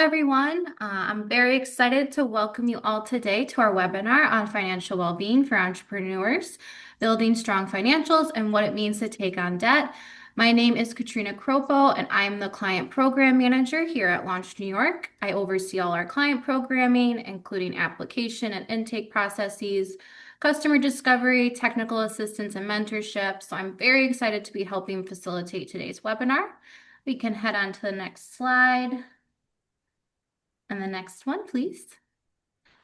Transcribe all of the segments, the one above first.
everyone. I'm very excited to welcome you all today to our webinar on financial well-being for entrepreneurs, building strong financials and what it means to take on debt. My name is Katrina Kropo, and I'm the Client Program Manager here at Launch New York. I oversee all our client programming, including application and intake processes, customer discovery, technical assistance, and mentorship. So I'm very excited to be helping facilitate today's webinar. We can head on to the next slide. And the next one, please.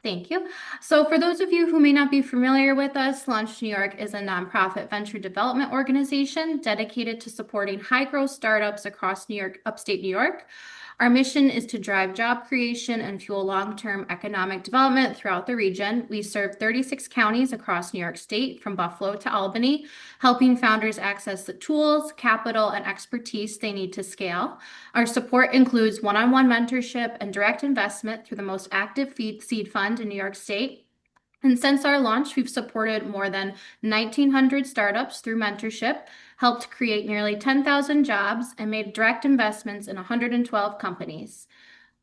Thank you. So for those of you who may not be familiar with us, Launch New York is a nonprofit venture development organization dedicated to supporting high-growth startups across New York, upstate New York. Our mission is to drive job creation and fuel long-term economic development throughout the region. We serve 36 counties across New York State, from Buffalo to Albany, helping founders access the tools, capital, and expertise they need to scale. Our support includes one-on-one mentorship and direct investment through the most active seed fund in New York State. And since our launch, we've supported more than 1,900 startups through mentorship, helped create nearly 10,000 jobs, and made direct investments in 112 companies.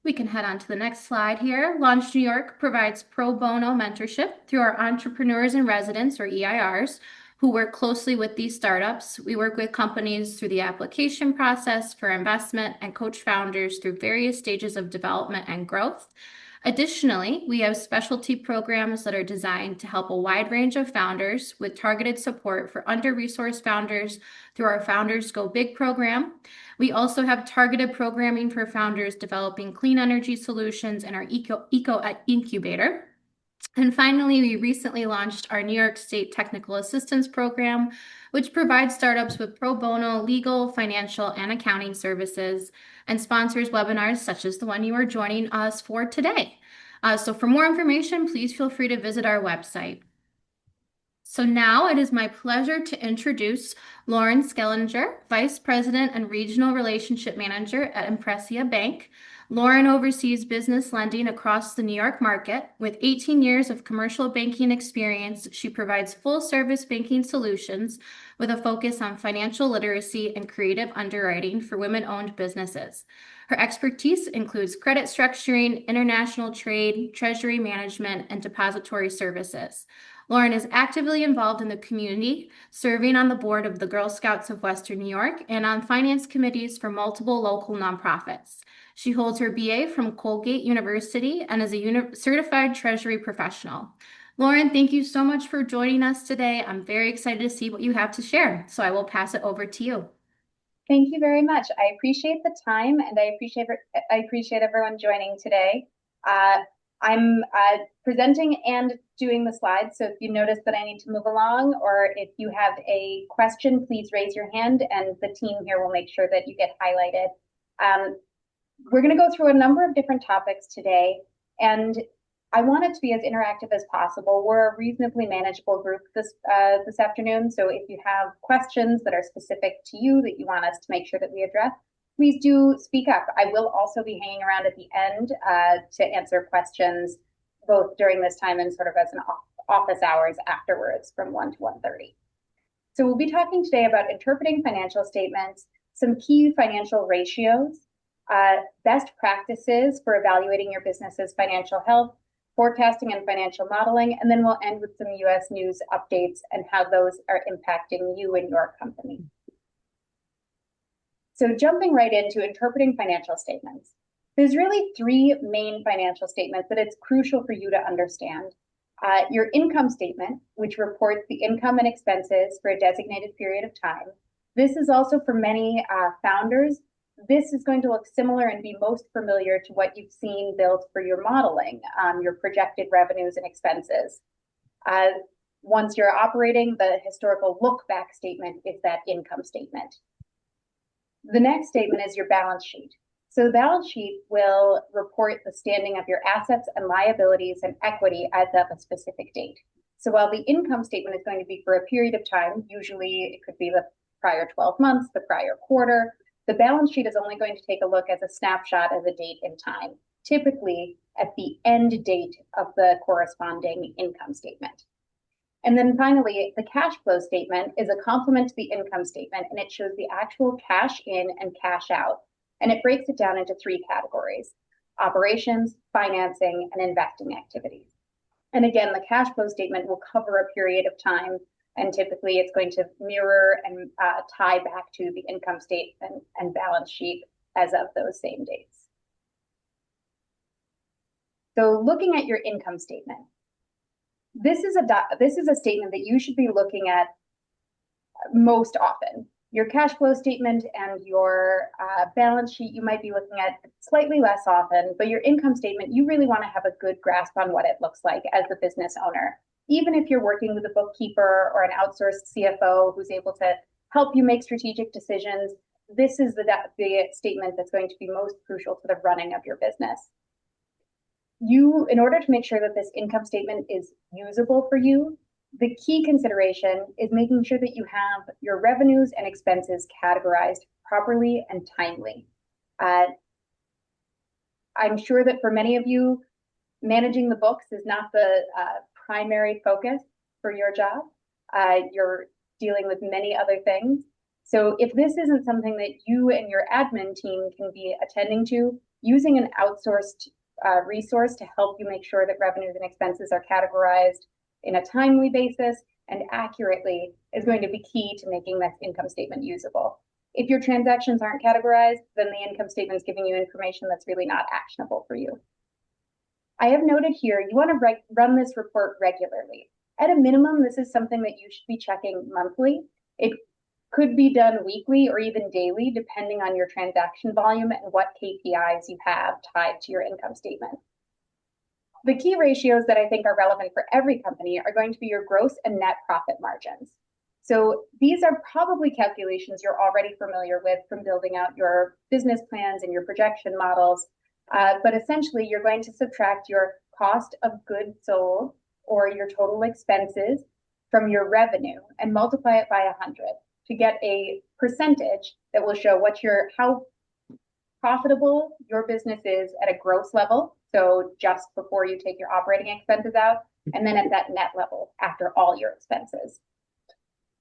We can head on to the next slide here. Launch New York provides pro bono mentorship through our entrepreneurs in residence, or EIRs, who work closely with these startups. We work with companies through the application process for investment and coach founders through various stages of development and growth. Additionally, we have specialty programs that are designed to help a wide range of founders with targeted support for under-resourced founders through our Founders Go Big program. We also have targeted programming for founders developing clean energy solutions in our Eco Incubator. And finally, we recently launched our New York State Technical Assistance Program, which provides startups with pro bono legal, financial, and accounting services, and sponsors webinars such as the one you are joining us for today. So for more information, please feel free to visit our website. So now it is my pleasure to introduce Lauren Skellinger, Vice President and Regional Relationship Manager at Impressia Bank. Lauren oversees business lending across the New York market. With 18 years of commercial banking experience, she provides full-service banking solutions with a focus on financial literacy and creative underwriting for women-owned businesses. Her expertise includes credit structuring, international trade, treasury management, and depository services. Lauren is actively involved in the community, serving on the board of the Girl Scouts of Western New York and on finance committees for multiple local nonprofits. She holds her BA from Colgate University and is a certified treasury professional. Lauren, thank you so much for joining us today. I'm very excited to see what you have to share, so I will pass it over to you. Thank you very much. I appreciate the time, and I appreciate everyone joining today. I'm presenting and doing the slides, so if you notice that I need to move along, or if you have a question, please raise your hand, and the team here will make sure that you get highlighted. We're going to go through a number of different topics today, and I want it to be as interactive as possible. We're a reasonably manageable group this afternoon, so if you have questions that are specific to you that you want us to make sure that we address, please do speak up. I will also be hanging around at the end to answer questions both during this time and sort of as an office hours afterwards from 1 to 1:30. So we'll be talking today about interpreting financial statements, some key financial ratios, best practices for evaluating your business's financial health, forecasting and financial modeling, and then we'll end with some U.S. news updates and how those are impacting you and your company. So jumping right into interpreting financial statements, there's really three main financial statements that it's crucial for you to understand. Your income statement, which reports the income and expenses for a designated period of time. This is also for many founders. This is going to look similar and be most familiar to what you've seen built for your modeling, your projected revenues and expenses. Once you're operating, the historical look-back statement is that income statement. The next statement is your balance sheet. So the balance sheet will report the standing of your assets and liabilities and equity as of a specific date. So while the income statement is going to be for a period of time, usually it could be the prior 12 months, the prior quarter, the balance sheet is only going to take a look as a snapshot as a date in time, typically at the end date of the corresponding income statement. And then finally, the cash flow statement is a complement to the income statement, and it shows the actual cash in and cash out. And it breaks it down into three categories. operations, financing, and investing activities. And again, the cash flow statement will cover a period of time, and typically it's going to mirror and tie back to the income statement and balance sheet as of those same dates. So looking at your income statement, this is a statement that you should be looking at most often. Your cash flow statement and your balance sheet, you might be looking at slightly less often, but your income statement, you really want to have a good grasp on what it looks like as the business owner. Even if you're working with a bookkeeper or an outsourced CFO who's able to help you make strategic decisions, this is the statement that's going to be most crucial to the running of your business. In order to make sure that this income statement is usable for you, the key consideration is making sure that you have your revenues and expenses categorized properly and timely. I'm sure that for many of you, managing the books is not the primary focus for your job. You're dealing with many other things. So if this isn't something that you and your admin team can be attending to, using an outsourced resource to help you make sure that revenues and expenses are categorized in a timely basis and accurately is going to be key to making that income statement usable. If your transactions aren't categorized, then the income statement is giving you information that's really not actionable for you. I have noted here, you want to run this report regularly. At a minimum, this is something that you should be checking monthly. It could be done weekly or even daily, depending on your transaction volume and what KPIs you have tied to your income statement. The key ratios that I think are relevant for every company are going to be your gross and net profit margins. So these are probably calculations you're already familiar with from building out your business plans and your projection models. But essentially, you're going to subtract your cost of goods sold or your total expenses from your revenue and multiply it by 100 to get a percentage that will show how profitable your business is at a gross level. So just before you take your operating expenses out, and then at that net level after all your expenses.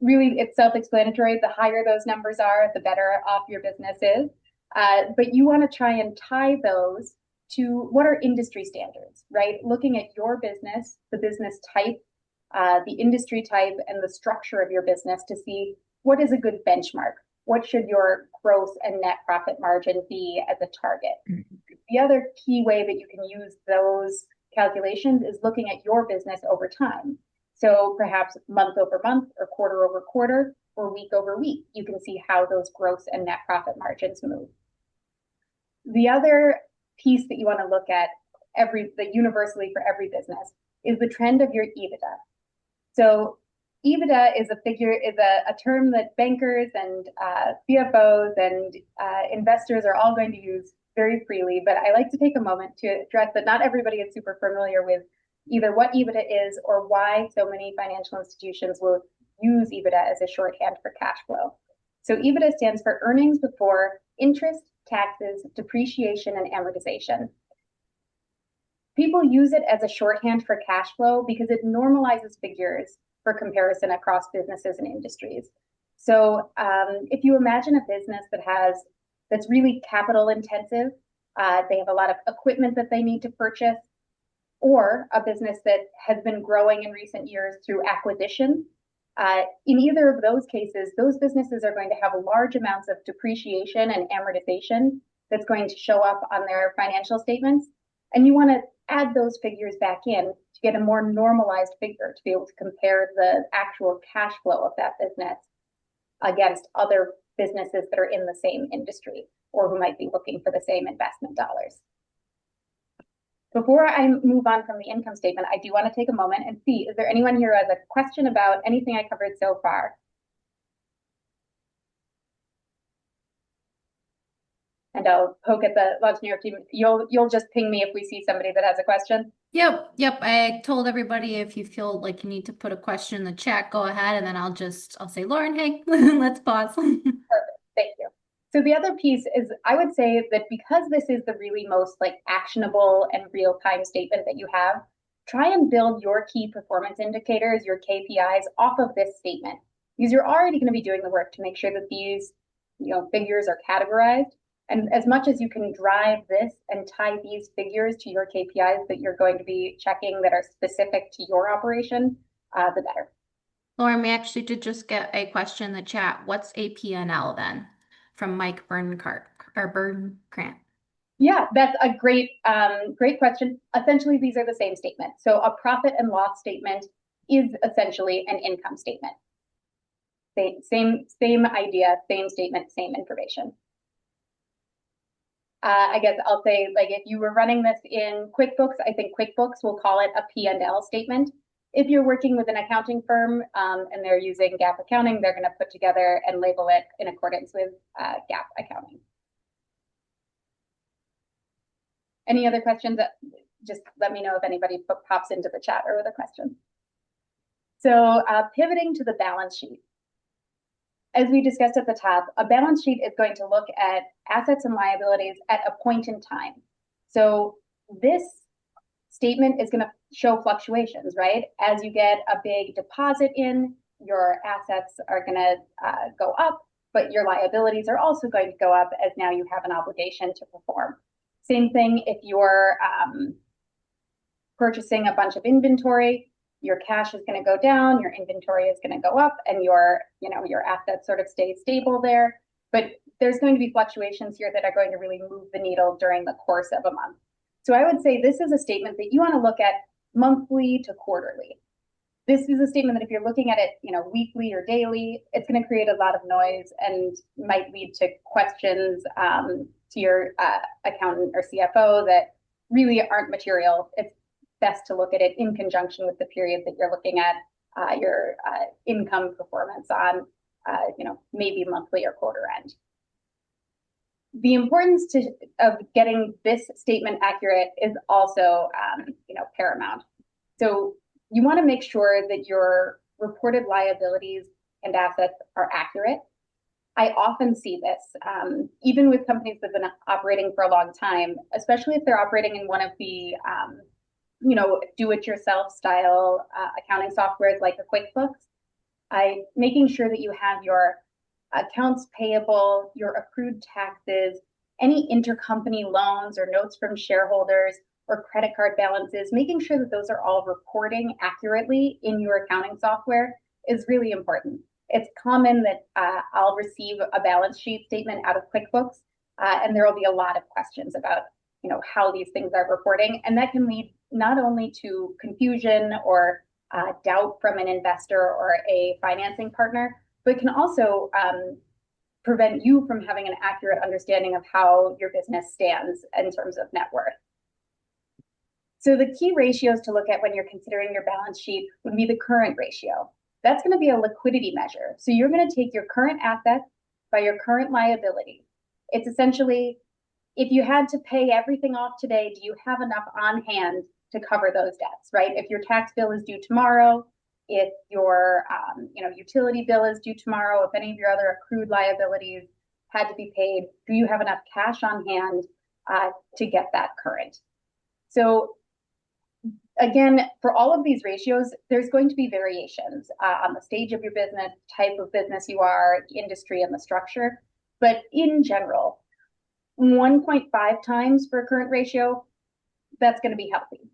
Really, it's self-explanatory. The higher those numbers are, the better off your business is. But you want to try and tie those to what are industry standards, right? Looking at your business, the business type, the industry type, and the structure of your business to see what is a good benchmark. What should your gross and net profit margin be as a target? Mm-hmm. The other key way that you can use those calculations is looking at your business over time. So perhaps month over month or quarter over quarter or week over week, you can see how those gross and net profit margins move. The other piece that you want to look at universally for every business is the trend of your EBITDA. So EBITDA is a term that bankers and CFOs and investors are all going to use very freely, but I like to take a moment to address that not everybody is super familiar with either what EBITDA is or why so many financial institutions will use EBITDA as a shorthand for cash flow. So EBITDA stands for earnings before interest, taxes, depreciation, and amortization. People use it as a shorthand for cash flow because it normalizes figures for comparison across businesses and industries. So if you imagine a business that's really capital intensive, they have a lot of equipment that they need to purchase, or a business that has been growing in recent years through acquisition, in either of those cases, those businesses are going to have large amounts of depreciation and amortization that's going to show up on their financial statements. And you want to add those figures back in to get a more normalized figure to be able to compare the actual cash flow of that business against other businesses that are in the same industry or who might be looking for the same investment dollars. Before I move on from the income statement, I do want to take a moment and see, is there anyone here who has a question about anything I covered so far? And I'll poke at the Launchneer team. You'll just ping me if we see somebody that has a question. Yep. I told everybody if you feel like you need to put a question in the chat, go ahead, and then I'll say, Lauren, hey, let's pause. Perfect. Thank you. So the other piece is, I would say that because this is the really most actionable and real-time statement that you have, try and build your key performance indicators, your KPIs, off of this statement. Because you're already going to be doing the work to make sure that these figures are categorized. And as much as you can drive this and tie these figures to your KPIs that you're going to be checking that are specific to your operation, the better. Lauren, we actually did just get a question in the chat. What's a P&L then? From Mike Berncart or Berncrant. Yeah, that's a great question. Essentially, these are the same statement. So a profit and loss statement is essentially an income statement. Same idea, same statement, same information. I guess I'll say, like, if you were running this in QuickBooks, I think QuickBooks will call it a P&L statement. If you're working with an accounting firm and they're using GAAP accounting, they're going to put together and label it in accordance with GAAP accounting. Any other questions? Just let me know if anybody pops into the chat or with a question. So pivoting to the balance sheet. As we discussed at the top, a balance sheet is going to look at assets and liabilities at a point in time. So this statement is going to show fluctuations, right? As you get a big deposit in, your assets are going to go up, but your liabilities are also going to go up as now you have an obligation to perform. Same thing if you're purchasing a bunch of inventory, your cash is going to go down, your inventory is going to go up, and your assets sort of stay stable there. But there's going to be fluctuations here that are going to really move the needle during the course of a month. So I would say this is a statement that you want to look at monthly to quarterly. This is a statement that if you're looking at it, weekly or daily, it's going to create a lot of noise and might lead to questions to your accountant or CFO that really aren't material. It's best to look at it in conjunction with the period that you're looking at your income performance on, maybe monthly or quarter end. The importance of getting this statement accurate is also, paramount. So you want to make sure that your reported liabilities and assets are accurate. I often see this, even with companies that have been operating for a long time, especially if they're operating in one of the, do-it-yourself style accounting softwares like the QuickBooks. Making sure that you have your accounts payable, your accrued taxes, any intercompany loans or notes from shareholders or credit card balances, making sure that those are all reporting accurately in your accounting software is really important. It's common that I'll receive a balance sheet statement out of QuickBooks, and there will be a lot of questions about how these things are reporting, and that can lead not only to confusion or doubt from an investor or a financing partner, but can also prevent you from having an accurate understanding of how your business stands in terms of net worth. So the key ratios to look at when you're considering your balance sheet would be the current ratio. That's going to be a liquidity measure. So you're going to take your current assets by your current liability. It's essentially, if you had to pay everything off today, do you have enough on hand to cover those debts, right? If your tax bill is due tomorrow, if your utility bill is due tomorrow, if any of your other accrued liabilities had to be paid, do you have enough cash on hand to get that current? So again, for all of these ratios, there's going to be variations on the stage of your business, type of business you are, the industry, and the structure. But in general, 1.5 times for a current ratio, that's going to be healthy.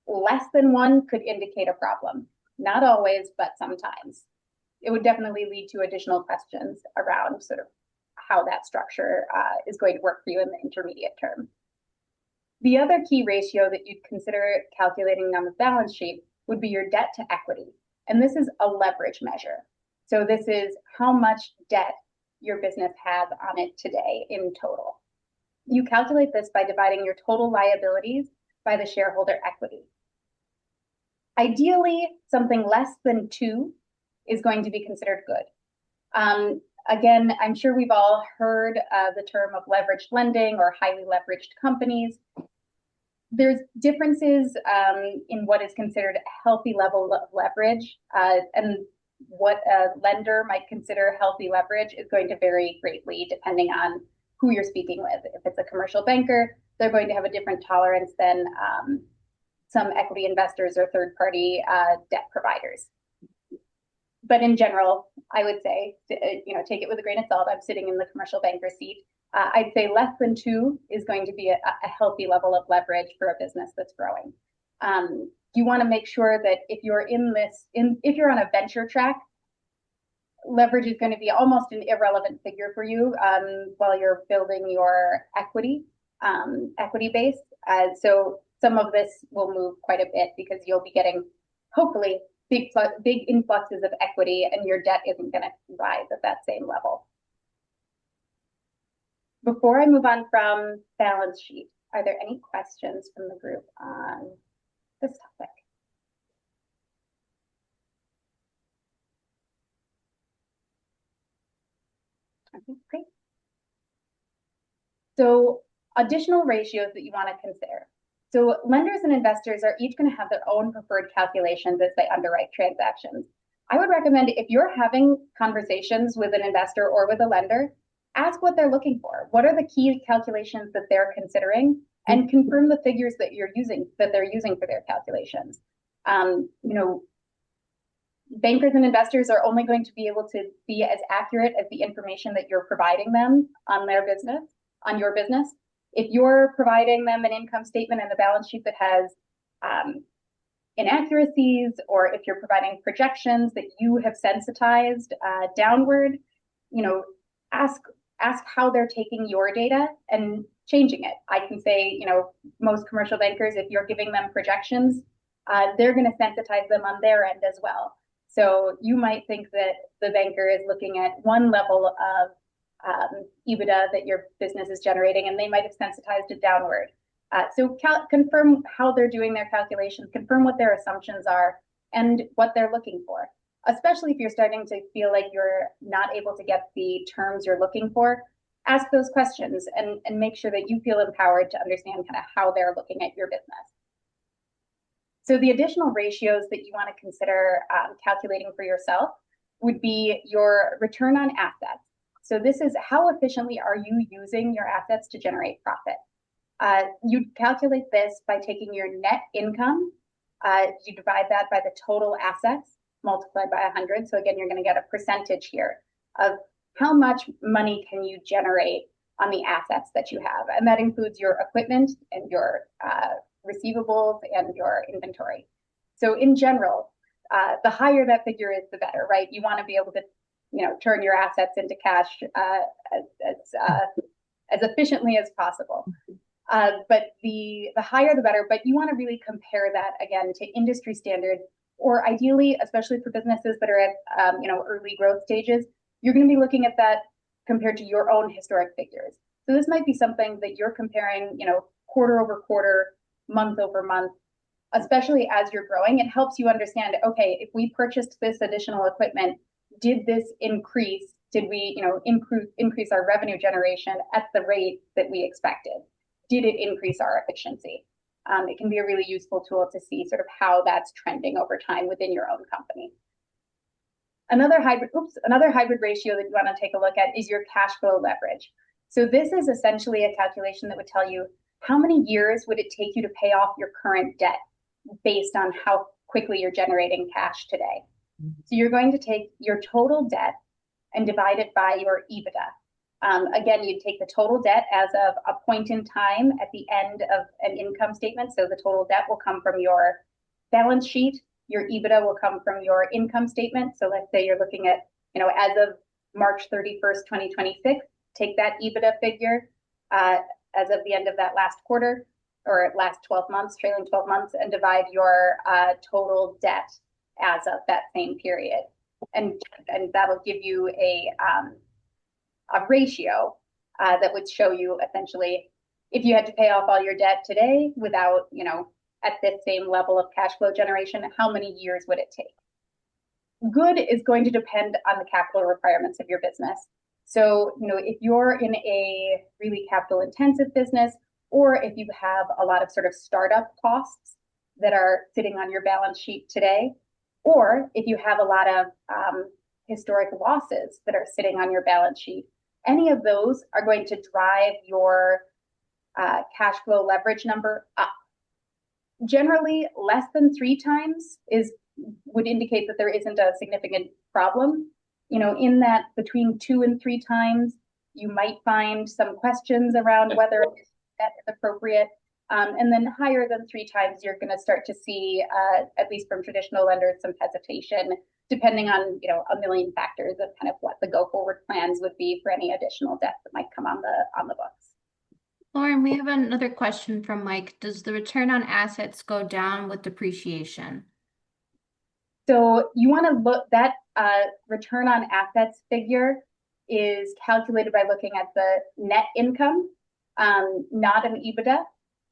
Less than 1 could indicate a problem. Not always, but sometimes. It would definitely lead to additional questions around sort of how that structure is going to work for you in the intermediate term. The other key ratio that you'd consider calculating on the balance sheet would be your debt to equity. And this is a leverage measure. So this is how much debt your business has on it today in total. You calculate this by dividing your total liabilities by the shareholder equity. Ideally, something less than 2 is going to be considered good. Again, I'm sure we've all heard the term of leveraged lending or highly leveraged companies. There's differences in what is considered a healthy level of leverage, and what a lender might consider healthy leverage is going to vary greatly depending on who you're speaking with. If it's a commercial banker, they're going to have a different tolerance than some equity investors or third-party debt providers. But in general, I would say, take it with a grain of salt. I'm sitting in the commercial banker seat. I'd say less than 2 is going to be a healthy level of leverage for a business that's growing. You want to make sure that if you're if you're on a venture track, leverage is going to be almost an irrelevant figure for you while you're building your equity base. So some of this will move quite a bit because you'll be getting, hopefully, big influxes of equity, and your debt isn't going to rise at that same level. Before I move on from balance sheet, are there any questions from the group on this topic? Okay, great. So additional ratios that you want to consider. So lenders and investors are each going to have their own preferred calculations as they underwrite transactions. I would recommend, if you're having conversations with an investor or with a lender, ask what they're looking for. What are the key calculations that they're considering, and confirm the figures that they're using for their calculations. Bankers and investors are only going to be able to be as accurate as the information that you're providing them on your business. If you're providing them an income statement and a balance sheet that has inaccuracies, or if you're providing projections that you have sensitized downward, ask how they're taking your data and changing it. I can say, most commercial bankers, if you're giving them projections, they're going to sensitize them on their end as well. So you might think that the banker is looking at one level of EBITDA that your business is generating, and they might have sensitized it downward. So confirm how they're doing their calculations, confirm what their assumptions are and what they're looking for, especially if you're starting to feel like you're not able to get the terms you're looking for. Ask those questions and make sure that you feel empowered to understand kind of how they're looking at your business. So the additional ratios that you want to consider calculating for yourself would be your return on assets. So this is how efficiently are you using your assets to generate profit. You calculate this by taking your net income, you divide that by the total assets, multiplied by 100. So again, you're going to get a percentage here of how much money can you generate on the assets that you have. And that includes your equipment and your receivables and your inventory. So in general, the higher that figure is, the better, right? You want to be able to, turn your assets into cash as efficiently as possible. But the higher the better, but you want to really compare that again to industry standards, or ideally, especially for businesses that are at early growth stages, you're going to be looking at that compared to your own historic figures. So this might be something that you're comparing, quarter over quarter, month over month, especially as you're growing. It helps you understand, okay, if we purchased this additional equipment, did this increase? Did we, increase our revenue generation at the rate that we expected? Did it increase our efficiency? It can be a really useful tool to see sort of how that's trending over time within your own company. Another hybrid ratio that you want to take a look at is your cash flow leverage. So this is essentially a calculation that would tell you how many years would it take you to pay off your current debt based on how quickly you're generating cash today. So you're going to take your total debt and divide it by your EBITDA. Again, you'd take the total debt as of a point in time at the end of an income statement. So the total debt will come from your balance sheet. Your EBITDA will come from your income statement. So let's say you're looking at, as of March 31st, 2026, take that EBITDA figure as of the end of that last quarter or last 12 months, trailing 12 months, and divide your total debt as of that same period. And that'll give you a ratio that would show you essentially if you had to pay off all your debt today without, at this same level of cash flow generation, how many years would it take? Good is going to depend on the capital requirements of your business. So, if you're in a really capital intensive business, or if you have a lot of sort of startup costs that are sitting on your balance sheet today, or if you have a lot of historic losses that are sitting on your balance sheet, any of those are going to drive your cash flow leverage number up. Generally, less than 3 times would indicate that there isn't a significant problem. In that between 2 and 3 times, You might find some questions around whether that is appropriate. And then higher than 3 times, you're going to start to see, at least from traditional lenders, some hesitation, depending on a million factors of kind of what the go forward plans would be for any additional debt that might come on the books. Lauren, we have another question from Mike. Does the return on assets go down with depreciation? So you want to look that return on assets figure is calculated by looking at the net income, not an EBITDA.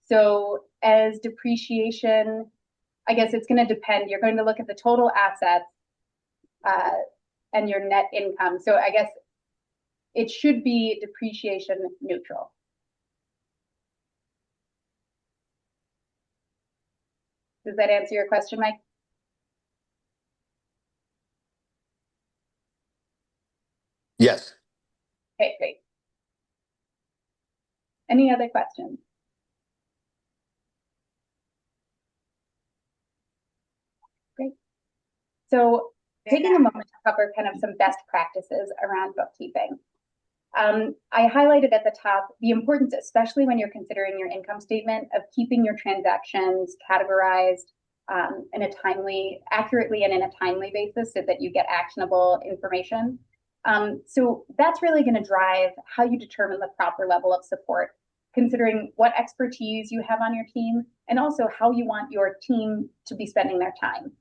So as depreciation, I guess it's going to depend. You're going to look at the total assets and your net income. So I guess it should be depreciation neutral. Does that answer your question, Mike? Yes. Okay, great. Any other questions? Great. So taking a moment to cover kind of some best practices around bookkeeping. I highlighted at the top the importance, especially when you're considering your income statement, of keeping your transactions categorized in a accurately and in a timely basis so that you get actionable information. So that's really going to drive how you determine the proper level of support, considering what expertise you have on your team and also how you want your team to be spending their time.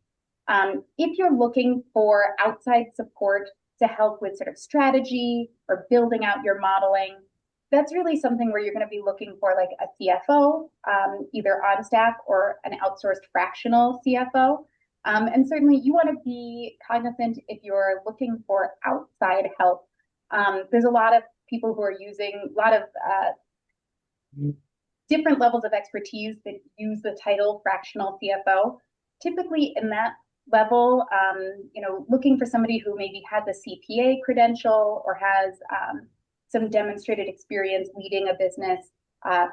If you're looking for outside support to help with sort of strategy or building out your modeling, that's really something where you're going to be looking for like a CFO, either on staff or an outsourced fractional CFO. And certainly you want to be cognizant if you're looking for outside help. There's a lot of people who are using a lot of different levels of expertise that use the title fractional CFO. Typically in that level, looking for somebody who maybe has a CPA credential or has some demonstrated experience leading a business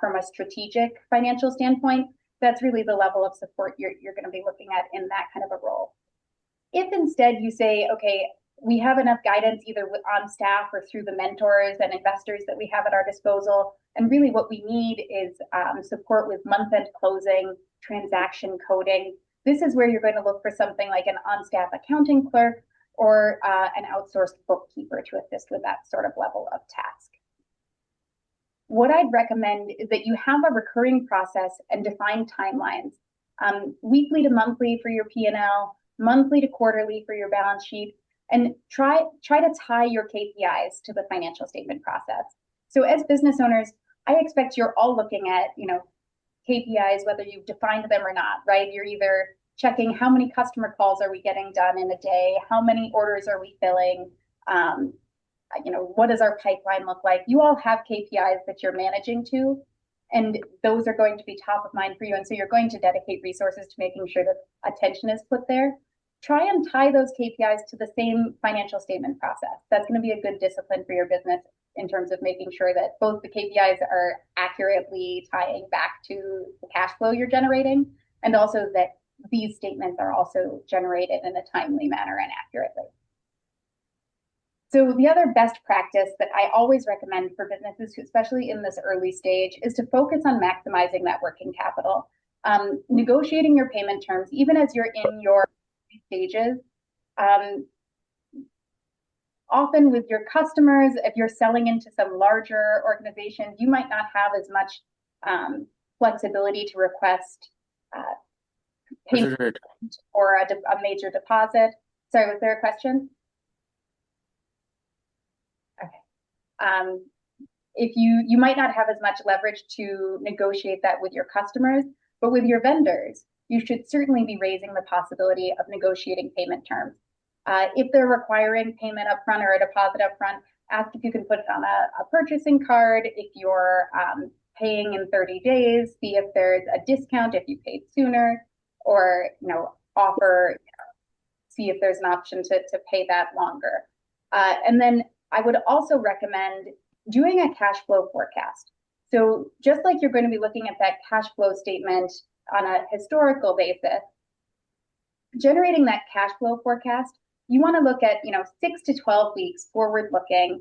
from a strategic financial standpoint, that's really the level of support you're going to be looking at in that kind of a role. If instead you say, okay, we have enough guidance either on staff or through the mentors and investors that we have at our disposal, and really what we need is support with month-end closing, transaction coding. This is where you're going to look for something like an on-staff accounting clerk or an outsourced bookkeeper to assist with that sort of level of task. What I'd recommend is that you have a recurring process and defined timelines, weekly to monthly for your P&L, monthly to quarterly for your balance sheet, and try to tie your KPIs to the financial statement process. So as business owners, I expect you're all looking at, KPIs, whether you've defined them or not, right? You're either checking how many customer calls are we getting done in a day, how many orders are we filling, what does our pipeline look like? You all have KPIs that you're managing to, and those are going to be top of mind for you. And so you're going to dedicate resources to making sure that attention is put there. Try and tie those KPIs to the same financial statement process. That's going to be a good discipline for your business in terms of making sure that both the KPIs are accurately tying back to the cash flow you're generating, and also that these statements are also generated in a timely manner and accurately. So the other best practice that I always recommend for businesses, especially in this early stage, is to focus on maximizing that working capital. Negotiating your payment terms, even as you're in your stages, often with your customers, if you're selling into some larger organizations, you might not have as much flexibility to request payment or a major deposit. Sorry, was there a question? Okay. If you might not have as much leverage to negotiate that with your customers, but with your vendors, you should certainly be raising the possibility of negotiating payment terms. If they're requiring payment upfront or a deposit upfront, ask if you can put it on a purchasing card. If you're paying in 30 days, see if there's a discount if you paid sooner, or offer, see if there's an option to pay that longer. And then I would also recommend doing a cash flow forecast. So just like you're going to be looking at that cash flow statement on a historical basis, generating that cash flow forecast, you want to look at 6 to 12 weeks forward looking,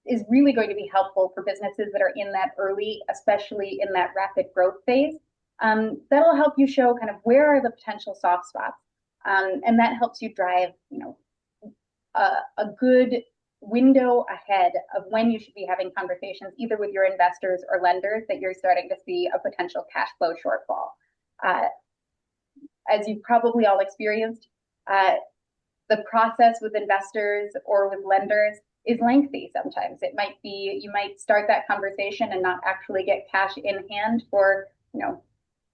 is really going to be helpful for businesses that are in that early, especially in that rapid growth phase. That'll help you show kind of where are the potential soft spots. And that helps you drive, a good window ahead of when you should be having conversations, either with your investors or lenders, that you're starting to see a potential cash flow shortfall. As you've probably all experienced, the process with investors or with lenders is lengthy sometimes. It might be, you might start that conversation and not actually get cash in hand for,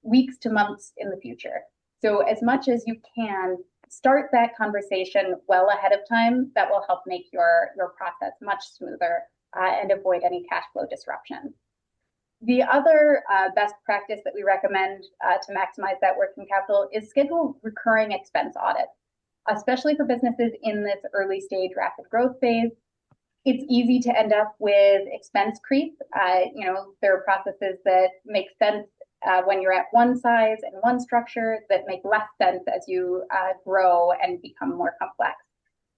weeks to months in the future. So as much as you can, start that conversation well ahead of time. That will help make your process much smoother and avoid any cash flow disruption. The other best practice that we recommend to maximize that working capital is schedule recurring expense audits, especially for businesses in this early stage rapid growth phase. It's easy to end up with expense creep. There are processes that make sense when you're at one size and one structure that make less sense as you grow and become more complex.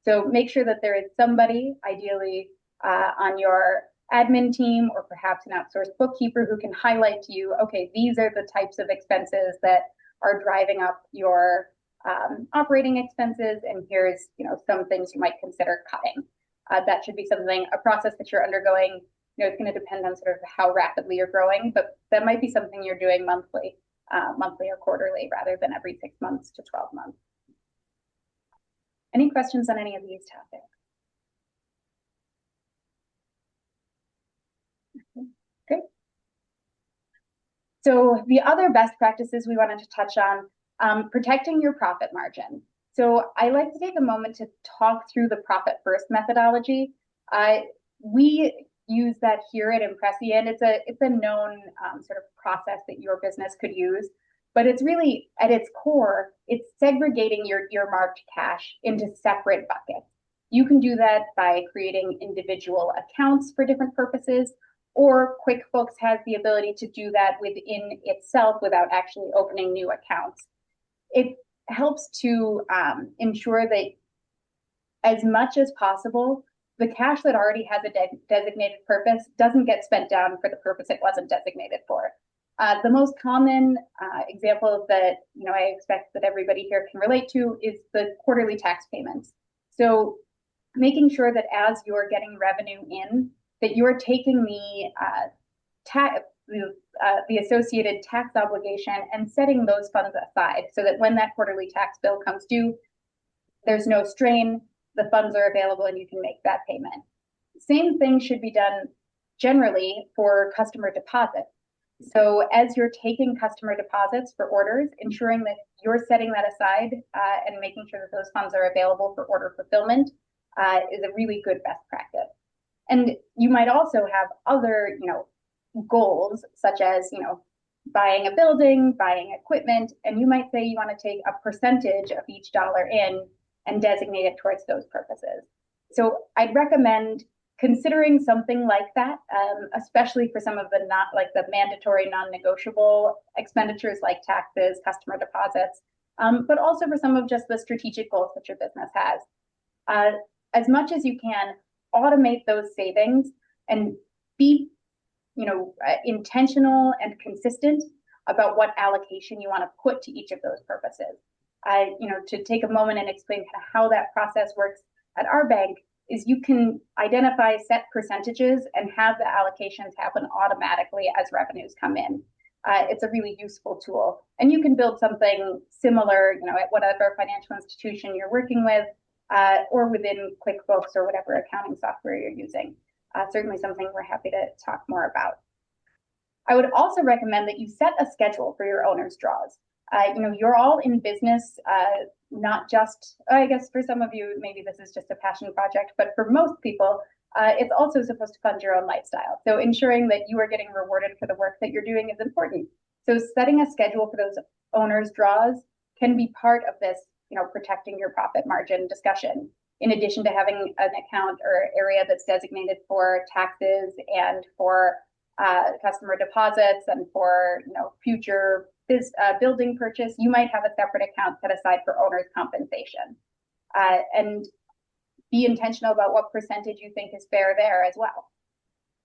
So make sure that there is somebody, ideally on your admin team or perhaps an outsourced bookkeeper, who can highlight to you, okay, these are the types of expenses that are driving up your operating expenses, and here's some things you might consider cutting. That should be something, a process that you're undergoing. It's going to depend on sort of how rapidly you're growing, but that might be something you're doing monthly or quarterly, rather than every 6 months to 12 months. Any questions on any of these topics? Great. So the other best practices we wanted to touch on, protecting your profit margin. So I like to take a moment to talk through the profit first methodology. We use that here at Impressia, and it's a known sort of process that your business could use. But it's really, at its core, it's segregating your earmarked cash into separate buckets. You can do that by creating individual accounts for different purposes, or QuickBooks has the ability to do that within itself without actually opening new accounts. It helps to ensure that as much as possible, the cash that already has a designated purpose doesn't get spent down for the purpose it wasn't designated for. The most common example that I expect that everybody here can relate to is the quarterly tax payments. So making sure that as you're getting revenue in, that you're taking the associated tax obligation and setting those funds aside, so that when that quarterly tax bill comes due, there's no strain, the funds are available, and you can make that payment. Same thing should be done generally for customer deposits. So as you're taking customer deposits for orders, ensuring that you're setting that aside and making sure that those funds are available for order fulfillment is a really good best practice. And you might also have other, goals, such as, buying a building, buying equipment, and you might say you want to take a percentage of each dollar in and designate it towards those purposes. So I'd recommend considering something like that, especially for some of the the mandatory non-negotiable expenditures like taxes, customer deposits, but also for some of just the strategic goals that your business has. As much as you can, automate those savings and be intentional and consistent about what allocation you want to put to each of those purposes. To take a moment and explain kind of how that process works at our bank is you can identify set percentages and have the allocations happen automatically as revenues come in. It's a really useful tool, and you can build something similar, at whatever financial institution you're working with, or within QuickBooks or whatever accounting software you're using. Certainly something we're happy to talk more about. I would also recommend that you set a schedule for your owner's draws. You're all in business, not just, I guess for some of you, maybe this is just a passion project, but for most people, it's also supposed to fund your own lifestyle. So ensuring that you are getting rewarded for the work that you're doing is important. So setting a schedule for those owner's draws can be part of this, protecting your profit margin discussion, in addition to having an account or area that's designated for taxes and for customer deposits and for future building purchase. You might have a separate account set aside for owner's compensation. And be intentional about what percentage you think is fair there as well.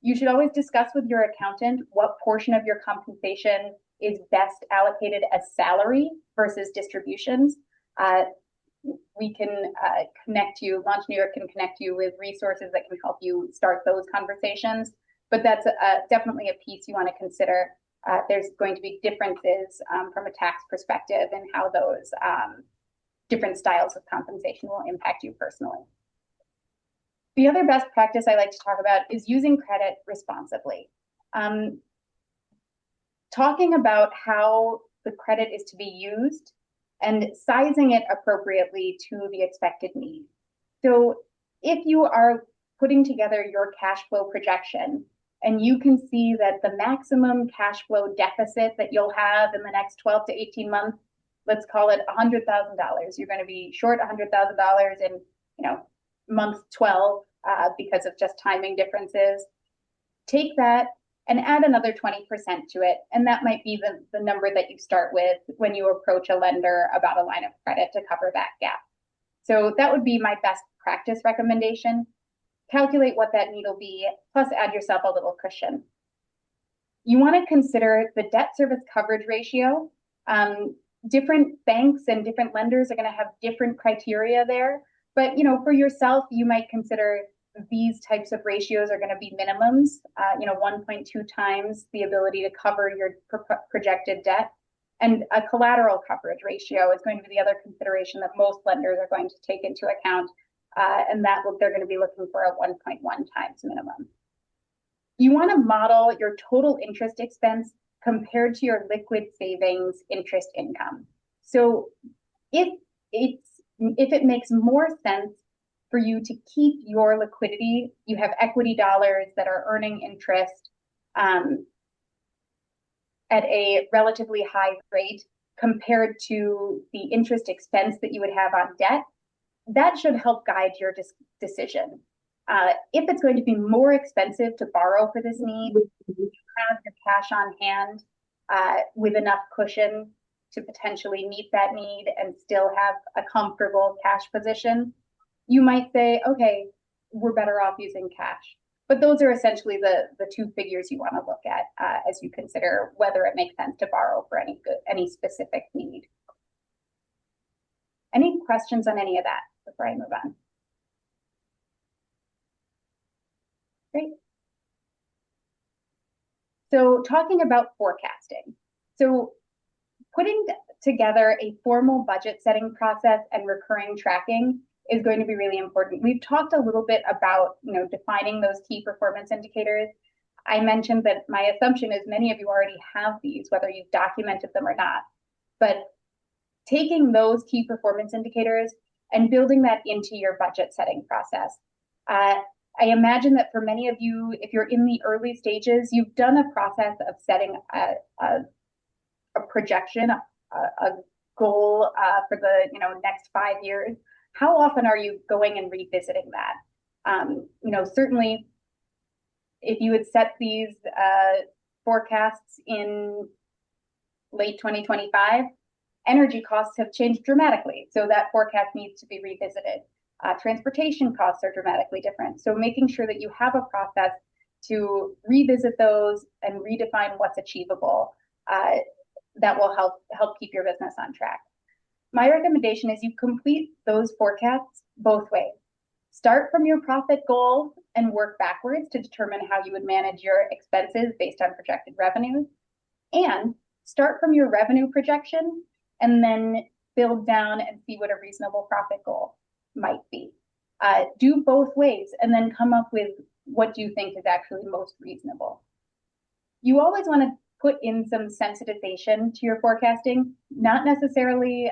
You should always discuss with your accountant what portion of your compensation is best allocated as salary versus distributions. We can connect you, Launch New York can connect you with resources that can help you start those conversations. But that's definitely a piece you want to consider. There's going to be differences from a tax perspective and how those different styles of compensation will impact you personally. The other best practice I like to talk about is using credit responsibly. Talking about how the credit is to be used and sizing it appropriately to the expected need. So if you are putting together your cash flow projection and you can see that the maximum cash flow deficit that you'll have in the next 12 to 18 months, let's call it $100,000. You're going to be short $100,000 in, month 12 because of just timing differences. Take that and add another 20% to it. And that might be the number that you start with when you approach a lender about a line of credit to cover that gap. So that would be my best practice recommendation. Calculate what that need will be, plus add yourself a little cushion. You want to consider the debt service coverage ratio. Different banks and different lenders are going to have different criteria there. But for yourself, you might consider these types of ratios are going to be minimums, 1.2 times the ability to cover your projected debt. And a collateral coverage ratio is going to be the other consideration that most lenders are going to take into account. And that they're going to be looking for a 1.1 times minimum. You want to model your total interest expense compared to your liquid savings interest income. So if it makes more sense for you to keep your liquidity, you have equity dollars that are earning interest at a relatively high rate compared to the interest expense that you would have on debt, that should help guide your decision. If it's going to be more expensive to borrow for this need, you have your cash on hand with enough cushion to potentially meet that need and still have a comfortable cash position, you might say, okay, we're better off using cash. But those are essentially the two figures you want to look at as you consider whether it makes sense to borrow for any specific need. Any questions on any of that before I move on? Great. So talking about forecasting. So putting together a formal budget setting process and recurring tracking is going to be really important. We've talked a little bit about, defining those key performance indicators. I mentioned that my assumption is many of you already have these, whether you've documented them or not. But taking those key performance indicators and building that into your budget setting process. I imagine that for many of you, if you're in the early stages, you've done a process of setting a projection, a goal for the next 5 years. How often are you going and revisiting that? Certainly, if you had set these forecasts in late 2025, energy costs have changed dramatically, so that forecast needs to be revisited. Transportation costs are dramatically different, so making sure that you have a process to revisit those and redefine what's achievable, that will help keep your business on track. My recommendation is you complete those forecasts both ways. Start from your profit goal and work backwards to determine how you would manage your expenses based on projected revenues, and start from your revenue projection and then build down and see what a reasonable profit goal might be. Do both ways and then come up with what do you think is actually most reasonable. You always want to put in some sensitization to your forecasting. Not necessarily,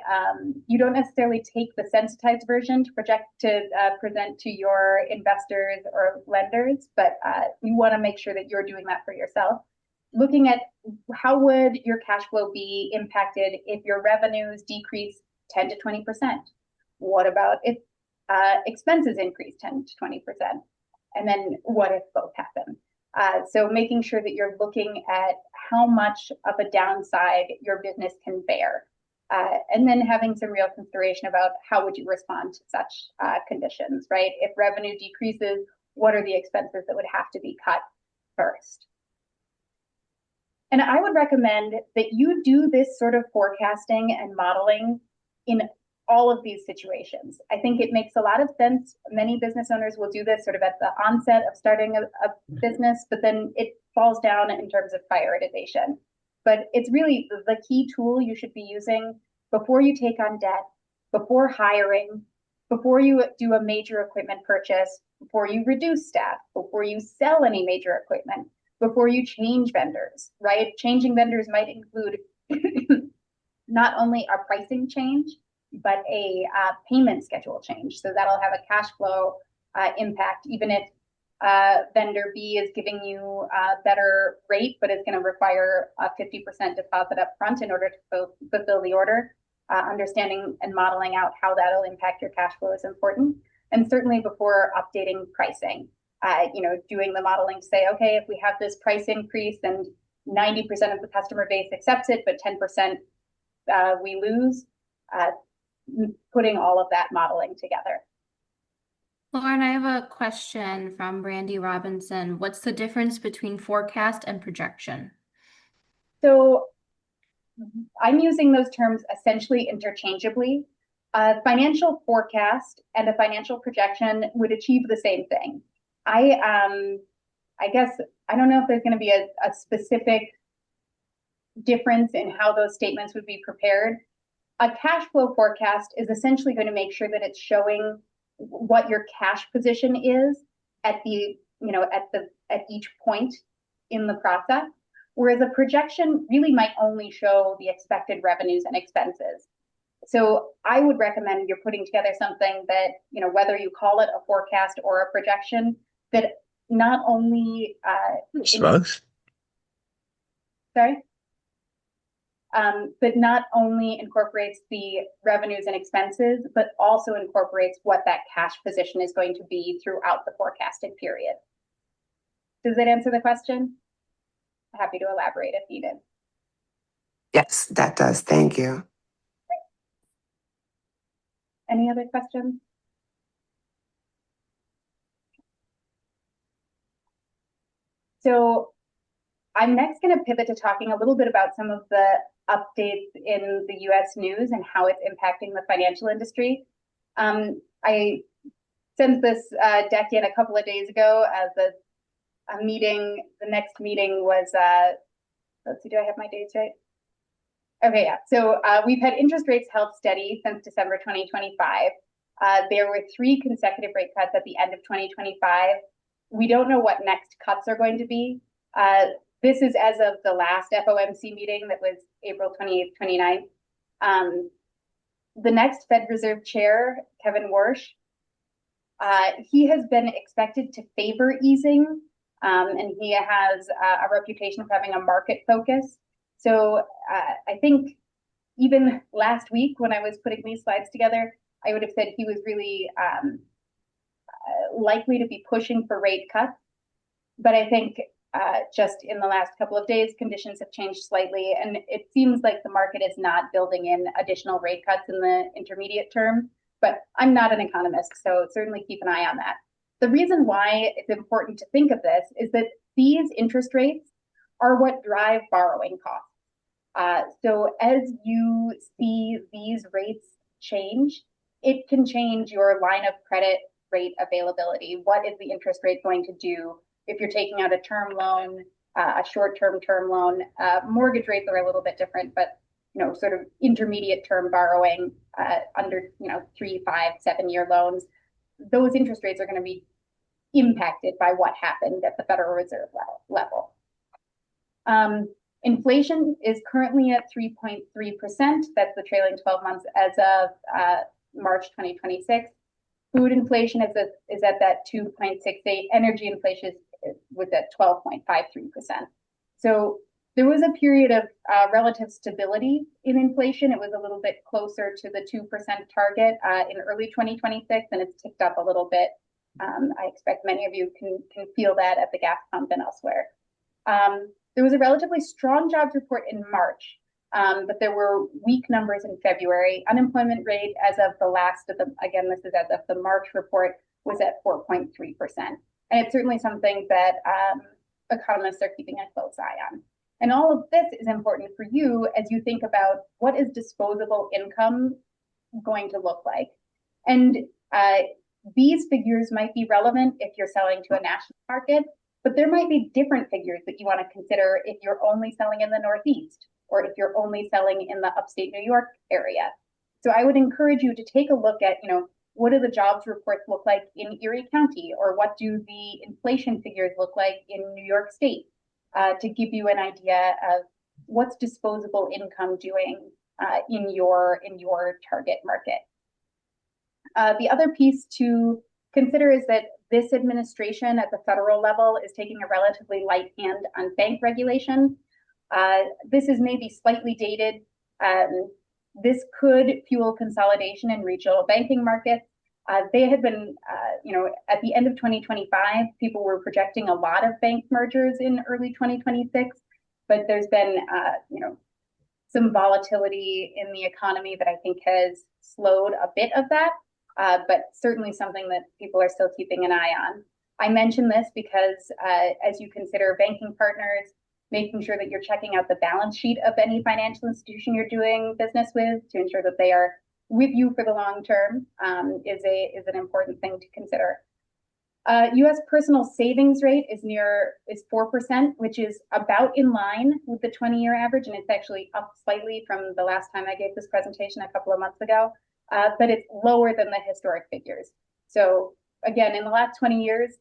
you don't necessarily take the sensitized version to present to your investors or lenders, but you want to make sure that you're doing that for yourself. Looking at how would your cash flow be impacted if your revenues decrease 10 to 20%? What about if expenses increase 10 to 20%? And then what if both happen? So making sure that you're looking at how much of a downside your business can bear. And then having some real consideration about how would you respond to such conditions, right? If revenue decreases, what are the expenses that would have to be cut first? And I would recommend that you do this sort of forecasting and modeling in all of these situations. I think it makes a lot of sense. Many business owners will do this sort of at the onset of starting a business, but then it falls down in terms of prioritization. But it's really the key tool you should be using before you take on debt, before hiring, before you do a major equipment purchase, before you reduce staff, before you sell any major equipment, before you change vendors, right? Changing vendors might include not only a pricing change, but a payment schedule change. So that'll have a cash flow impact, even if vendor B is giving you a better rate, but it's going to require a 50% deposit up front in order to fulfill the order. Understanding and modeling out how that'll impact your cash flow is important. And certainly before updating pricing, doing the modeling to say, okay, if we have this price increase and 90% of the customer base accepts it, but 10% we lose, putting all of that modeling together. Lauren, I have a question from Brandy Robinson. What's the difference between forecast and projection? So I'm using those terms essentially interchangeably. A financial forecast and a financial projection would achieve the same thing. I guess I don't know if there's going to be a specific difference in how those statements would be prepared. A cash flow forecast is essentially going to make sure that it's showing what your cash position is at the at each point in the process, whereas a projection really might only show the expected revenues and expenses. So I would recommend you're putting together something that, whether you call it a forecast or a projection, that not only but not only incorporates the revenues and expenses, but also incorporates what that cash position is going to be throughout the forecasted period. Does that answer the question? Happy to elaborate if needed. Yes, that does. Thank you. Any other questions? So I'm next going to pivot to talking a little bit about some of the updates in the US news and how it's impacting the financial industry. I sent this deck in a couple of days ago as a meeting. The next meeting was, let's see, do I have my dates right? Okay, yeah. So we've had interest rates held steady since December 2025. There were 3 consecutive rate cuts at the end of 2025. We don't know what next cuts are going to be. This is as of the last FOMC meeting that was April 28th, 29th. The next Fed Reserve Chair, Kevin Warsh, he has been expected to favor easing, and he has a reputation of having a market focus. So I think even last week when I was putting these slides together, I would have said he was really likely to be pushing for rate cuts. But I think just in the last couple of days, conditions have changed slightly, and it seems like the market is not building in additional rate cuts in the intermediate term. But I'm not an economist, so certainly keep an eye on that. The reason why it's important to think of this is that these interest rates are what drive borrowing costs. So as you see these rates change, it can change your line of credit rate availability. What is the interest rate going to do if you're taking out a term loan, a short-term term loan? Mortgage rates are a little bit different, but sort of intermediate term borrowing under 3, 5, 7-year loans, those interest rates are going to be impacted by what happened at the Federal Reserve level. Inflation is currently at 3.3%. That's the trailing 12 months as of March 2026. Food inflation is at that 2.68. Energy inflation was at 12.53%. So there was a period of relative stability in inflation. It was a little bit closer to the 2% target in early 2026, and it's ticked up a little bit. I expect many of you can feel that at the gas pump and elsewhere. There was a relatively strong jobs report in March. but there were weak numbers in February. Unemployment rate as of the last of the, again, this is as of the March report, was at 4.3%. And it's certainly something that economists are keeping a close eye on. And all of this is important for you as you think about what is disposable income going to look like. And these figures might be relevant if you're selling to a national market, but there might be different figures that you want to consider if you're only selling in the Northeast or if you're only selling in the upstate New York area. So I would encourage you to take a look at, what do the jobs reports look like in Erie County, or what do the inflation figures look like in New York State, to give you an idea of what's disposable income doing in your target market. The other piece to consider is that this administration at the federal level is taking a relatively light hand on bank regulation. This is maybe slightly dated. This could fuel consolidation in regional banking markets. They had been, at the end of 2025, people were projecting a lot of bank mergers in early 2026, but there's been, some volatility in the economy that I think has slowed a bit of that, but certainly something that people are still keeping an eye on. I mention this because as you consider banking partners, making sure that you're checking out the balance sheet of any financial institution you're doing business with to ensure that they are with you for the long term is an important thing to consider. U.S. personal savings rate is 4%, which is about in line with the 20-year average, and it's actually up slightly from the last time I gave this presentation a couple of months ago, but it's lower than the historic figures. So again, in the last 20 years,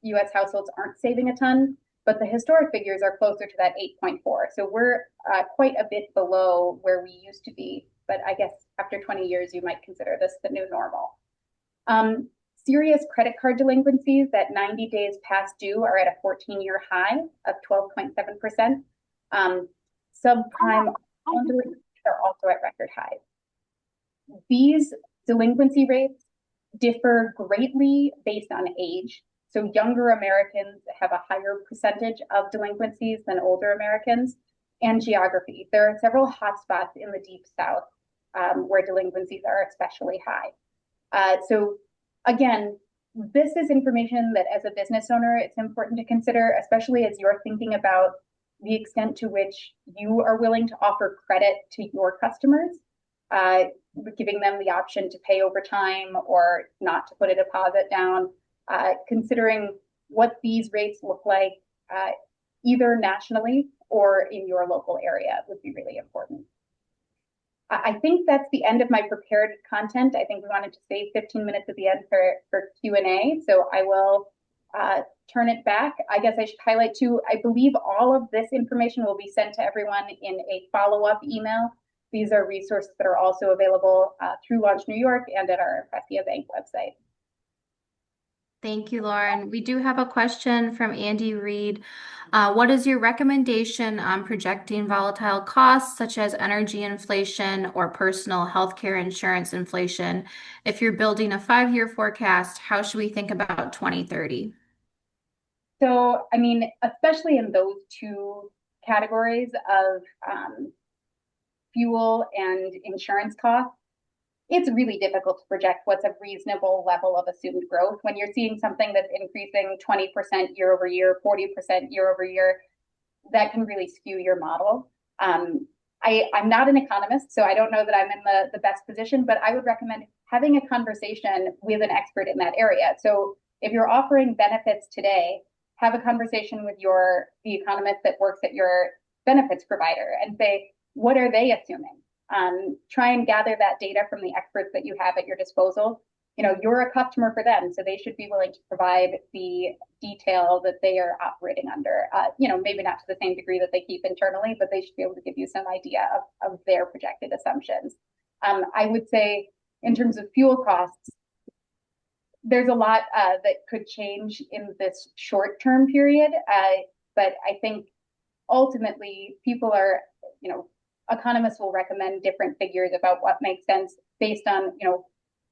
U.S. households aren't saving a ton, but the historic figures are closer to that 8.4. So we're quite a bit below where we used to be, but I guess after 20 years, you might consider this the new normal. Serious credit card delinquencies that 90 days past due are at a 14-year high of 12.7%. Subprime delinquencies are also at record highs. These delinquency rates differ greatly based on age. So younger Americans have a higher percentage of delinquencies than older Americans, and geography. There are several hotspots in the Deep South where delinquencies are especially high. So again, this is information that as a business owner, it's important to consider, especially as you're thinking about the extent to which you are willing to offer credit to your customers, giving them the option to pay over time or not to put a deposit down, considering what these rates look like either nationally or in your local area would be really important. I think that's the end of my prepared content. I think we wanted to save 15 minutes at the end for Q&A. So I will turn it back. I guess I should highlight too, I believe all of this information will be sent to everyone in a follow-up email. These are resources that are also available through Launch New York and at our Impressia Bank website. Thank you, Lauren. We do have a question from Andy Reed. What is your recommendation on projecting volatile costs such as energy inflation or personal healthcare insurance inflation? If you're building a 5-year forecast, how should we think about 2030? So, I mean, especially in those two categories of fuel and insurance costs, it's really difficult to project what's a reasonable level of assumed growth when you're seeing something that's increasing 20% year over year, 40% year over year. That can really skew your model. I'm not an economist, so I don't know that I'm in the best position, but I would recommend having a conversation with an expert in that area. So if you're offering benefits today, have a conversation with the economist that works at your benefits provider and say, what are they assuming? Try and gather that data from the experts that you have at your disposal. You're a customer for them, so they should be willing to provide the detail that they are operating under. Maybe not to the same degree that they keep internally, but they should be able to give you some idea of their projected assumptions. I would say in terms of fuel costs, there's a lot that could change in this short-term period, but I think ultimately people are, economists will recommend different figures about what makes sense based on,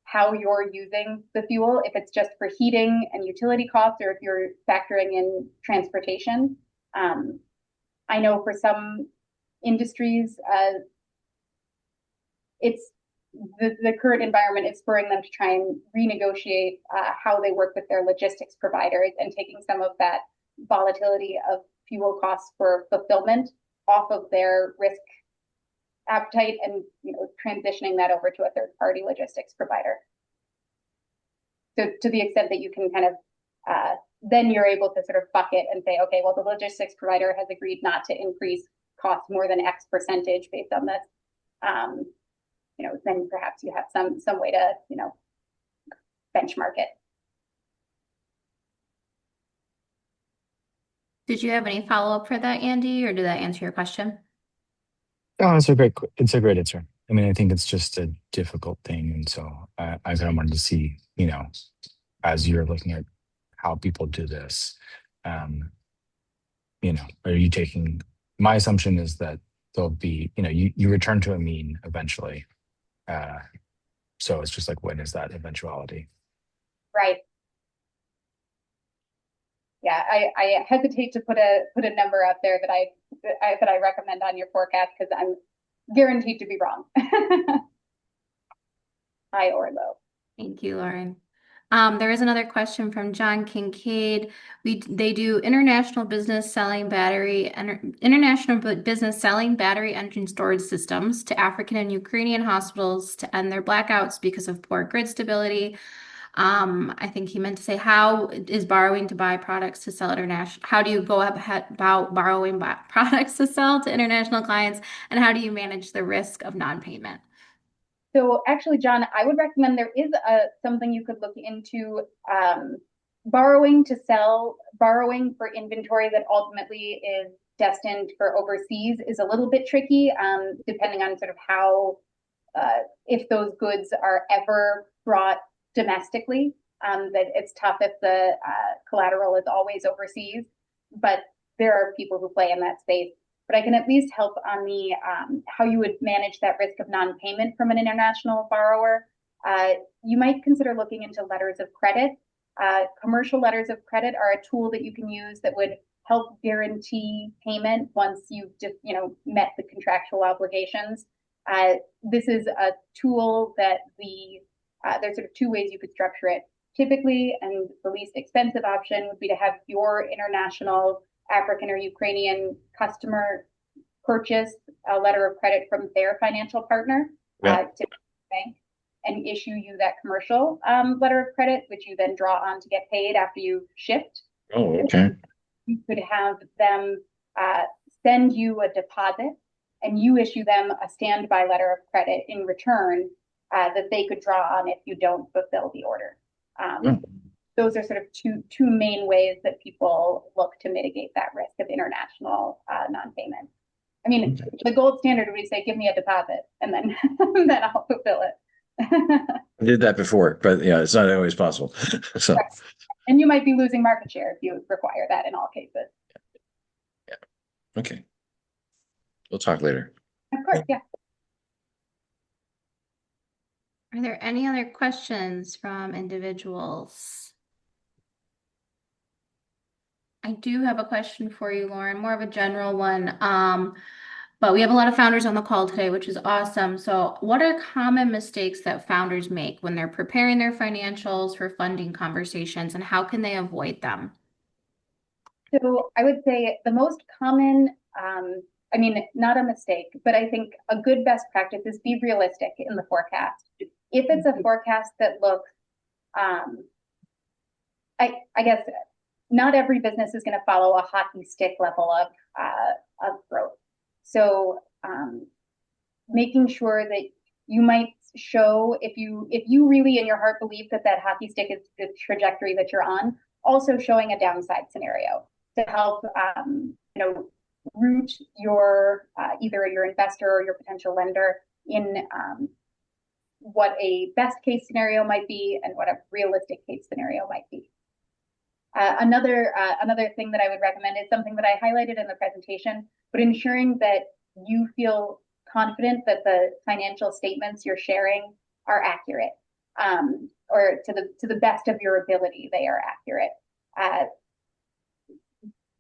how you're using the fuel, if it's just for heating and utility costs, or if you're factoring in transportation. I know for some industries, it's the current environment is spurring them to try and renegotiate how they work with their logistics providers and taking some of that volatility of fuel costs for fulfillment off of their risk appetite and transitioning that over to a third party logistics provider. So to the extent that you can kind of then you're able to sort of bucket and say, okay, well, the logistics provider has agreed not to increase costs more than X percentage based on this. Then perhaps you have some way to, benchmark it. Did you have any follow-up for that, Andy, or did that answer your question? Oh, it's a great answer. I mean, I think it's just a difficult thing. And so I kind of wanted to see, as you're looking at how people do this, are you taking, my assumption is that there'll be, you return to a mean eventually. So it's just like, when is that eventuality? Right. Yeah, I hesitate to put a number out there that I recommend on your forecast because I'm guaranteed to be wrong. High or low. Thank you, Lauren. There is another question from John Kincaid. They do international business selling battery engine storage systems to African and Ukrainian hospitals to end their blackouts because of poor grid stability. I think he meant to say, how is borrowing to buy products to sell international? How do you go about borrowing products to sell to international clients, and how do you manage the risk of non-payment? So actually, John, I would recommend there is something you could look into. Borrowing to sell, borrowing for inventory that ultimately is destined for overseas is a little bit tricky, depending on sort of how, if those goods are ever brought domestically, that it's tough if the collateral is always overseas, but there are people who play in that space. But I can at least help on the how you would manage that risk of non-payment from an international borrower. You might consider looking into letters of credit. Commercial letters of credit are a tool that you can use that would help guarantee payment once you've met the contractual obligations. This is a tool that there's sort of two ways you could structure it. Typically, and the least expensive option would be to have your international African or Ukrainian customer purchase a letter of credit from their financial partner to the bank and issue you that commercial letter of credit, which you then draw on to get paid after you've shipped. Oh, okay. You could have them send you a deposit and you issue them a standby letter of credit in return that they could draw on if you don't fulfill the order. Those are sort of two main ways that people look to mitigate that risk of international non-payment. I mean, the gold standard would say, give me a deposit and then then I'll fulfill it. I did that before, but yeah, it's not always possible. So, right. And you might be losing market share if you require that in all cases. Yeah. Okay. We'll talk later. Of course, yeah. Are there any other questions from individuals? I do have a question for you, Lauren, more of a general one. But we have a lot of founders on the call today, which is awesome. So what are common mistakes that founders make when they're preparing their financials for funding conversations, and how can they avoid them? So I would say the most common, not a mistake, but I think a good best practice is be realistic in the forecast. If it's a forecast that looks, I guess not every business is going to follow a hockey stick level of growth. So making sure that you might show, if you really in your heart believe that hockey stick is the trajectory that you're on, also showing a downside scenario to help root your either your investor or your potential lender in what a best case scenario might be and what a realistic case scenario might be. Another thing that I would recommend is something that I highlighted in the presentation, but ensuring that you feel confident that the financial statements you're sharing are accurate, or to the best of your ability, they are accurate.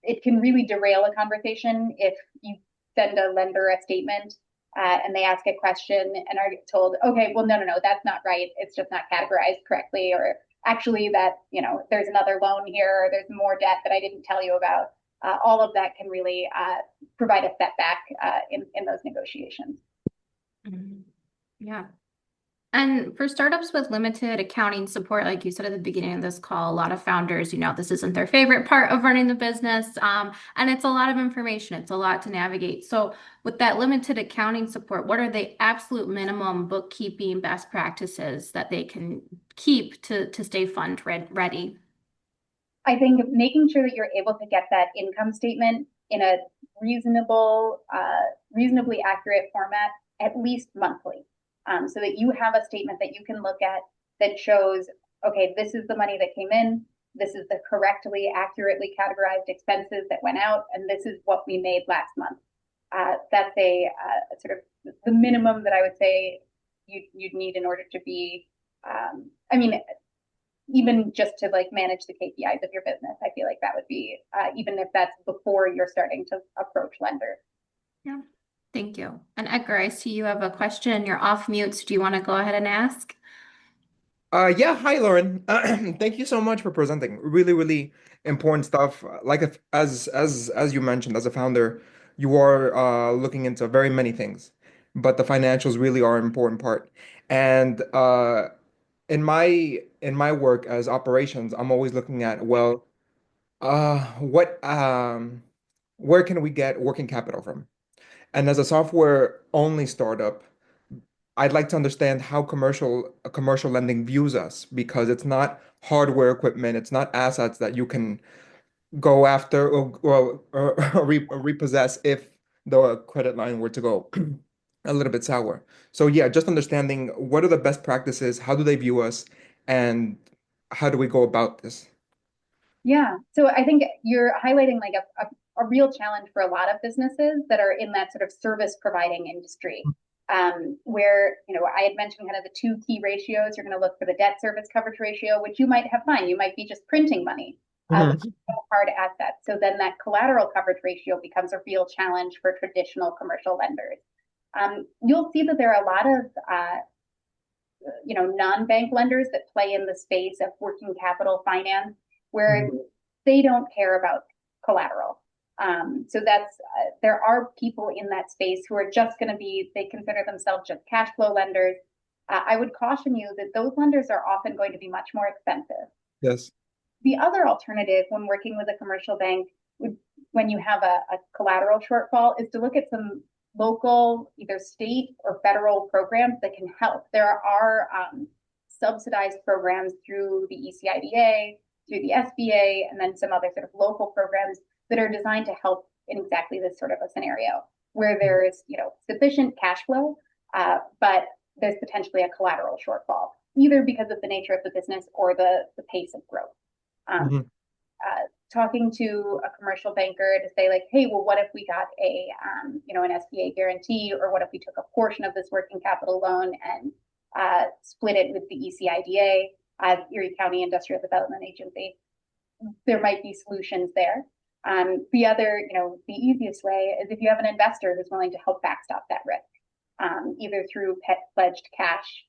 It can really derail a conversation if send a lender a statement and they ask a question and are told, okay, well, no, that's not right. It's just not categorized correctly. Or actually that, there's another loan here, or there's more debt that I didn't tell you about. All of that can really provide a setback in those negotiations. Mhm. Yeah. And for startups with limited accounting support, like you said at the beginning of this call, a lot of founders, this isn't their favorite part of running the business. And it's a lot of information. It's a lot to navigate. So with that limited accounting support, what are the absolute minimum bookkeeping best practices that they can keep to stay fund ready? I think making sure that you're able to get that income statement in a reasonably accurate format, at least monthly, so that you have a statement that you can look at that shows, okay, this is the money that came in, this is the correctly, accurately categorized expenses that went out, and this is what we made last month. That's a sort of the minimum that I would say you'd need in order to be, even just to like manage the KPIs of your business. I feel like that would be, even if that's before you're starting to approach lenders. Yeah. Thank you. And Edgar, I see you have a question. You're off mute. So do you want to go ahead and ask? Yeah, hi Lauren. Thank you so much for presenting. Really, really important stuff. Like as you mentioned, as a founder, you are looking into very many things, but the financials really are an important part. And in my work as operations, I'm always looking at, well, what where can we get working capital from? And as a software only startup, I'd like to understand how commercial lending views us because it's not hardware equipment, it's not assets that you can go after or repossess if the credit line were to go a little bit sour. So yeah, just understanding what are the best practices, how do they view us, and how do we go about this? Yeah. So I think you're highlighting like a real challenge for a lot of businesses that are in that sort of service providing industry. Where, I had mentioned kind of the two key ratios. You're going to look for the debt service coverage ratio, which you might have fine. You might be just printing money, but Mhm. hard assets. So then that collateral coverage ratio becomes a real challenge for traditional commercial lenders. You'll see that there are a lot of non-bank lenders that play in the space of working capital finance where they don't care about collateral. So there are people in that space who are just going to they consider themselves just cash flow lenders. I would caution you that those lenders are often going to be much more expensive. Yes. The other alternative when working with a commercial bank, when you have a collateral shortfall, is to look at some local, either state or federal programs that can help. There are subsidized programs through the ECIDA, through the SBA, and then some other sort of local programs that are designed to help in exactly this sort of a scenario where there is, sufficient cash flow, but there's potentially a collateral shortfall, either because of the nature of the business or the pace of growth. Mhm. Talking to a commercial banker to say like, hey, well, what if we got an SBA guarantee, or what if we took a portion of this working capital loan and split it with the ECIDA, Erie County Industrial Development Agency? There might be solutions there. The other, the easiest way is if you have an investor who's willing to help backstop that risk, either through pledged cash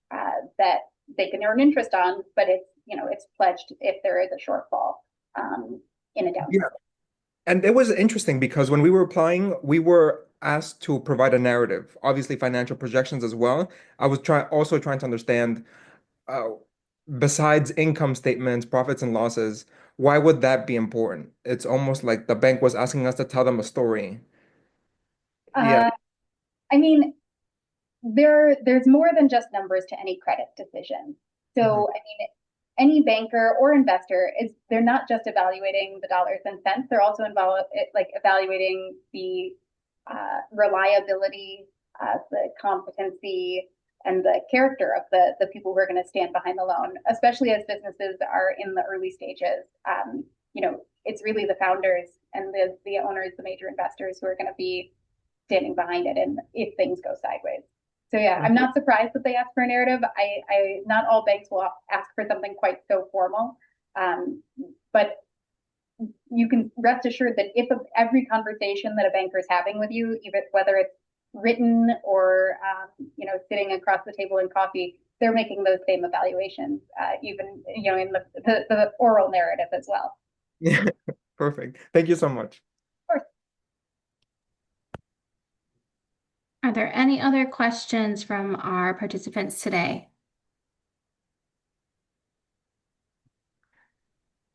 that they can earn interest on, but it's pledged if there is a shortfall in a down. Yeah. And it was interesting because when we were applying, we were asked to provide a narrative, obviously financial projections as well. I was also trying to understand, uh, besides income statements, profits and losses, why would that be important? It's almost like the bank was asking us to tell them a story. Yeah. Uh, I mean, there's more than just numbers to any credit decision. So, Mhm. I mean, any banker or investor they're not just evaluating the dollars and cents, they're also evaluating the reliability, the competency, and the character of the people who are going to stand behind the loan, especially as businesses are in the early stages. It's really the founders and the owners, the major investors who are going to be standing behind it, and if things go sideways. So yeah, I'm not surprised that they ask for a narrative. Not all banks will ask for something quite so formal, but you can rest assured that if every conversation that a banker is having with you, even whether it's written or sitting across the table in coffee, they're making those same evaluations, even in the oral narrative as well. Yeah, perfect. Thank you so much. Of course. Are there any other questions from our participants today?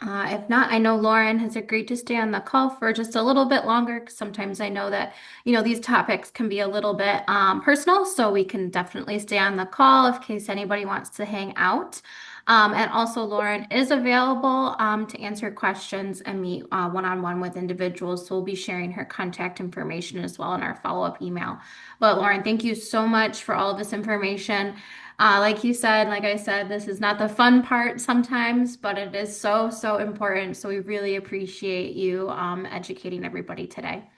If not, I know Lauren has agreed to stay on the call for just a little bit longer, 'cause sometimes I know that, these topics can be a little bit personal, so we can definitely stay on the call in case anybody wants to hang out. And also, Lauren is available to answer questions and meet one-on-one with individuals, so we'll be sharing her contact information as well in our follow-up email. But Lauren, thank you so much for all of this information. Like you said, like I said, this is not the fun part sometimes, but it is so, so important. So we really appreciate you educating everybody today.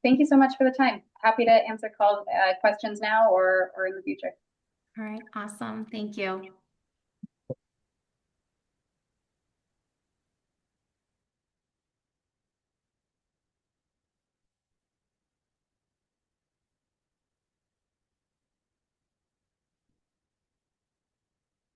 Thank you so much for the time. Happy to answer questions now or in the future. All right, awesome. Thank you.